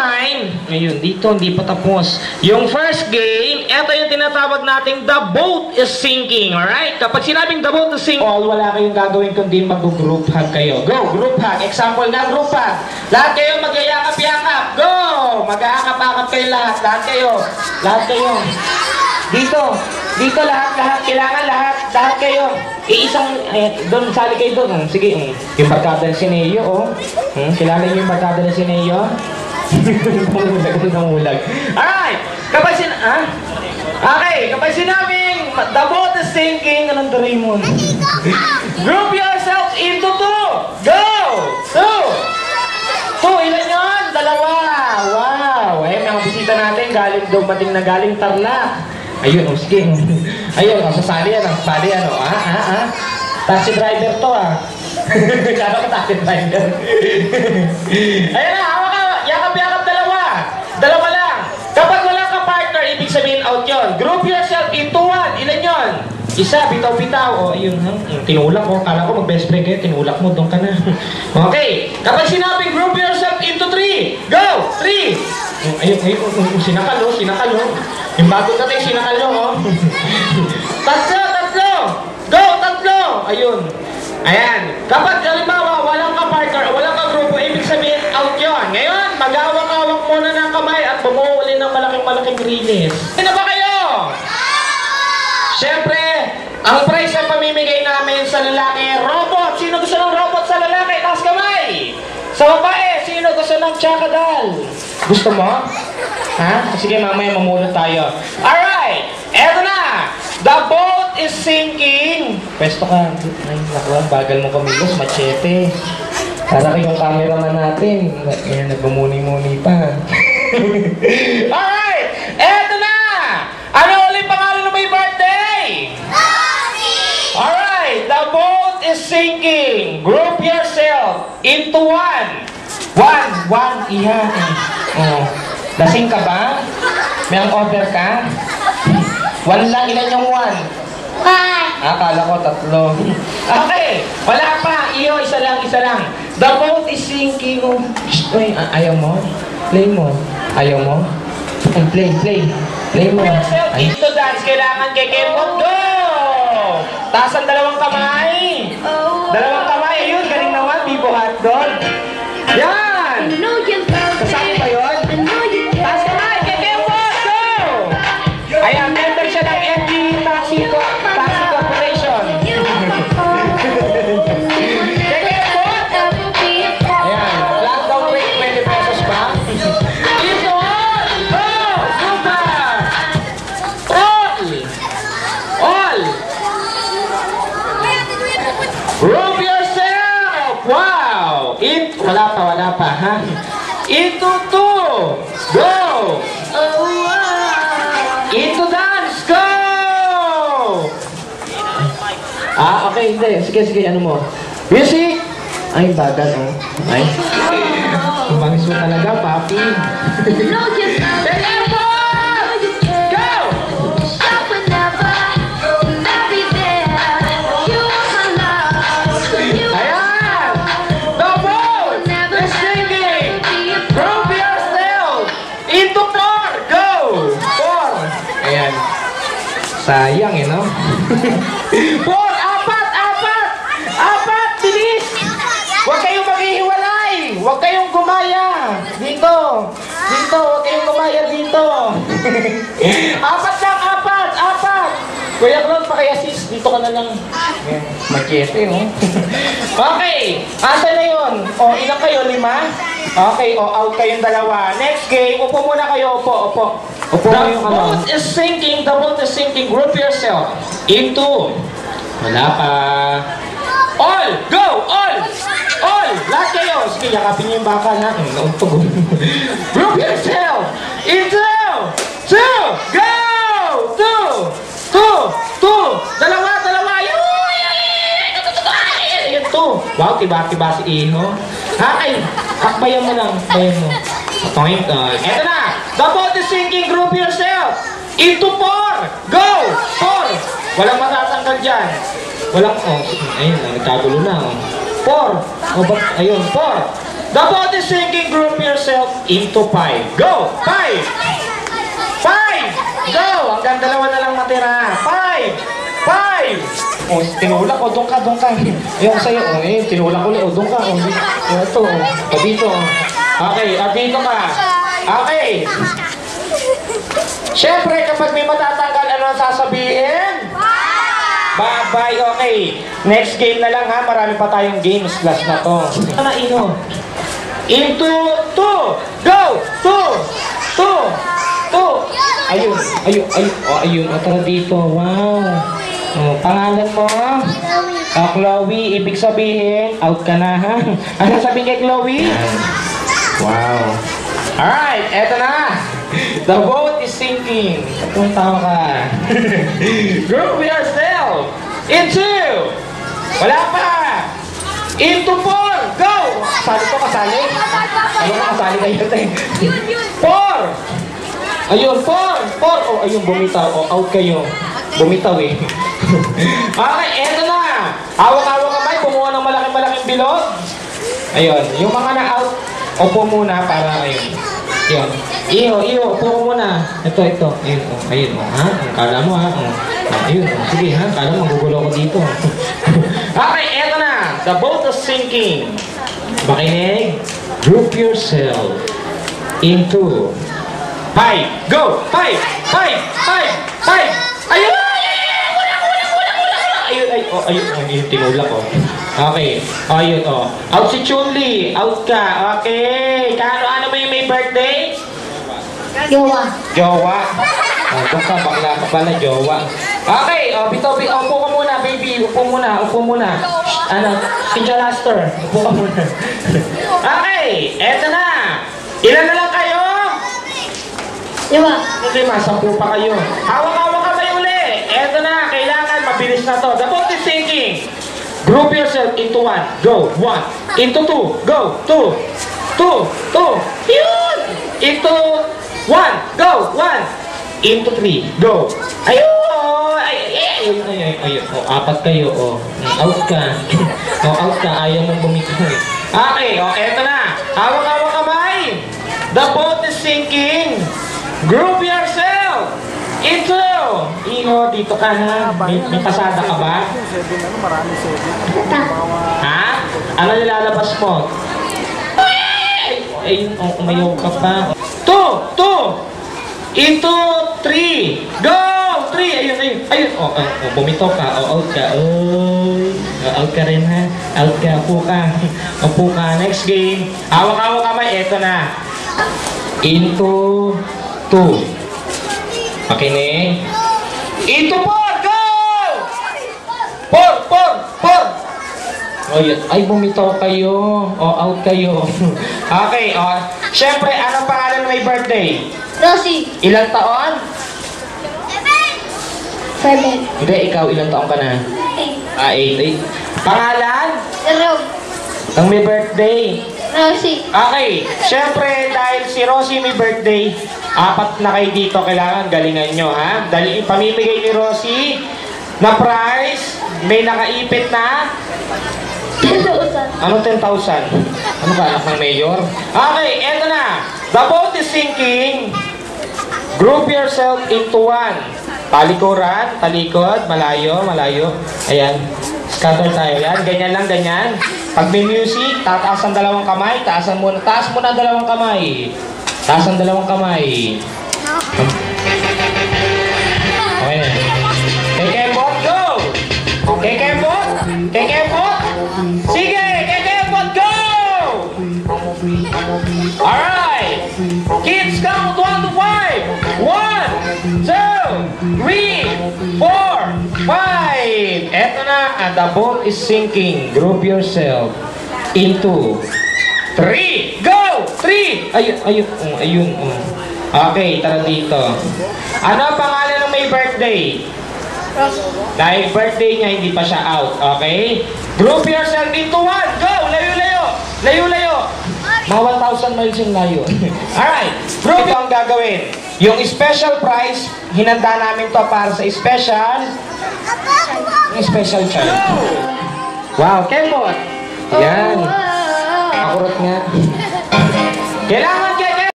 time, ayun, dito hindi pa tapos. Yung first game, eto yung tinatawag nating the boat is sinking, alright? Kapag sinabing the boat is sinking, wala kayong gagawin kundi mag-group hug kayo. Go, group hug. Example na, group hug. Lahat kayo magyayakap-yakap. Go! Mag-aakap-akap kayo lahat. Lahat kayo. Lahat kayo. Dito lahat. Kailangan lahat kayo. Isang, doon, sali kayo doon. Sige, yung barkada ng Sineo, kilala niyo yung barkada ng Sineo? Ulag. Alright! Kapag sinabing, the boat is sinking, anong Doraemon? Group yourselves into two! Go! Two, ilan yun? Dalawa! Wow! Mga bisita natin, dumating na galing Tarlac. Ayun, sige. Ayun, sasali yan, Taxi driver to, Kala ko taxi driver. Ayun na, hawa ka. Yakap-yakap dalawa lang. Kapag wala ka partner, ibig sabihin out yon. Group yourself into one. Ilan yon? Isa, bitaw-bitaw. Ayun, tinulak ko. Kala ko mag-best friend kayo, tinulak mo, doon ka na. Okay, kapag sinabing group yourself into three. Go! Three! Ayun, sinakalo. Yung bago natin, sinakalo, Tatlo! Go, tatlo! Ayun. Ayan. Kapag, halimbawa, walang ka-partner, walang ka-grupo, ibig sabihin, out yun. Ngayon, mag-awak-awak muna ng kamay at bumuo uli ng malaking rinis. Sino ba kayo? Siyempre, ang prize na pamimigay namin sa lalaki, robot. Sino gusto ng robot sa lalaki? Taas kamay. Sa babae, sino gusto ng tsakadal? Gusto mo? Sige, mamaya mamulot tayo. Alright, eto na. The boat is sinking. Pwesto ka. Ay, naku, bagal mo kumilos, machete. Para kayong cameraman natin. Nagmumuni-muni pa. Alright, eto na. Ano ulit pangalan ng may birthday? Alright, the boat is sinking. Group yourself into one. One, iyan. Lasing ka ba? May over ka? One lang, ilan yung one? Akala ko tatlo. Okay, wala pa. Iyo, isa lang. The boat is sinking. Uy, ayaw mo? Play mo. Ayaw mo? Play mo. Ito dance, kailangan kay Kemot. Go! Taas ang dalawang kamay. Ayun, galing naman. Bibo hotdog. Yan! Kasama ba yun? Taas kamay, kay Kemot. Go! Ayan, member siya ng MG Taxi Corporation. Kay Kemot! Ayan, flat down rate, 20 pesos pa. Ito! Go! Super! All! Group yourself! Wow! Wala pa, ha? Into two! Go! Into dance! Go! Okay, hindi. Sige, ano mo? Music! Ay, bagal, Ay. Bangis mo talaga, papi. Sayang, no? Four! Apat! Bilis! Huwag kayong maghihiwalay! Huwag kayong gumaya! Dito! Huwag kayong gumaya dito! Apat! Kuya Claude, paki-assist. Dito ka na lang. Machete, Okay! Asa na yun? Ilan kayo? 5? Okay, out kayong dalawa. Next game, upo muna kayo. Upo. The boat is sinking. Group yourself into. Wala pa. All! Go! All! Lahat kayo. Sige, yakapin niyo yung baka natin. Nauntog. Group yourself into 2! Go! 2! Dalawa! Ayan, 2. Wow, tiba-tiba si Iho. Akbayan mo lang. Eto na! The boat is sinking. Group yourself into 4! Go! 4! Walang matatanggal dyan. Ayun, nagkagulo na. 4! Ayun, 4! The boat is sinking. Group yourself into 5. Go! 5! 5! Go! Hanggang dalawa na lang matira. 5! 5! Oh, tinulak ko. Doon ka. Ayun ko sa'yo. Oh, tinulak ko ulit. Oh, doon ka. Oh, ito. Oh, dito. Okay, dito ka. Okay. Siyempre, kapag may matatanggal, ano ang sasabihin? Bye-bye. Okay. Next game na lang ha. Marami pa tayong games. Last na to. Ano, Ino? Into 2. Go! 2. Ayun. Oh, ayun. O, tara dito. Wow. Oh, pangalan mo? Chloe. Ibig sabihin, out ka na ha. Ano sabihin kay Chloe? Wow. Alright, eto na. The boat is sinking. Kung tama ka. Group yourself into. Wala pa. Into 4. Go! Kasali to, kasali. Ano ka, kasali kayo tayo. 4. Ayun, 4. Oh, ayun, bumitaw. Oh, out kayo. Bumitaw eh. Okay, eto na. Hawak-hawak kamay, kumuha ng malaking-malaking bilog. Ayun, yung mga na-out, upo muna para ayun. Iyo, upo mo muna. Ito. Ayun, ha? Kala mo, ha? Ayun, sige, ha? Kala mo, magugulo ko dito. Okay, eto na. The boat is sinking. Makinig. Group yourself into 5. Go! 5! Ayun! Ayun, tinulak ko. Okay. Ayun, oh. Out si Chunli. Out ka. Okay. Ano mo yung may birthday? Jowa. Oh, doon ka. Bakla ka pala, jowa. Okay. Oh, Bitobi. Upo ka muna, baby. Upo muna. Ano? Kinja Laster. Upo ka muna. Okay. Eto na. Ilan na lang kayo? 5. 10 pa kayo. Hawak-hawak ka kayo uli. Eto na. Kailangan mabilis na to. The boat is sinking. Group yourself into 1. Go. 1. Into 2. Go. 2. Yun! Into 1. Go. 1. Into 3. Go. Ayun! Ayun. O, 4 kayo. O, out ka. Out ka. Ayaw mong bumitaw eh. Okay. O, eto na. Hawak-hawak kamay. The boat is sinking. Group yourself into. Iho, dito ka na. May pasada ka ba? Ha? Ano nilalabas mo? Ayun, umayaw ka pa. 2. Into 3. Go! 3. Ayun. Bumitaw ka. Out ka. Out ka rin ha. Out ka. Upo ka. Next game. Hawak-hawak kamay. Eto na. Into 2. Makinig. Into 4. Go! 4. Ay, bumitaw kayo. Out kayo. Okay, syempre, anong pangalan ng may birthday? Rosie. Ilang taon? 7. Hindi, ikaw, ilang taon ka na? 8. Pangalan? Jerome. Ang may birthday? Rosie. Okay, syempre, dahil si Rosie may birthday, 4 na kayo dito, kailangan galingan nyo, ha? Dahil pamimigay ni Rosie na prize, may nakaipit na 10,000. ano 10,000? Ano ka, anak ng mayor? Okay, eto na. The boat is sinking. Group yourself into 1. Talikuran, talikod, malayo. Ayan. Scatter tayo. Yan, ganyan lang, ganyan. Pag may music, tataas ang dalawang kamay. Taas mo na ang dalawang kamay. Taas ang dalawang kamay. Okay na. Kay Kembot, go! Kay Kembot! Sige! Kay Kembot, go! Alright! Kids, count 1 to 5! 1, 2, 3, 4, 5! Eto na, the boat is sinking. Group yourself into 3. Go! 3! Ayun. Okay, tara dito. Ano ang pangalan ng may birthday? Dahil birthday niya, hindi pa siya out. Okay? Group yourself into 1. Go! Layo. Mga 1,000 miles yung layo. Alright. Group ito ang gagawin. Yung special prize, hinanda namin to para sa special child. Wow, Kembot. Yan. Akurot nga. Kailangan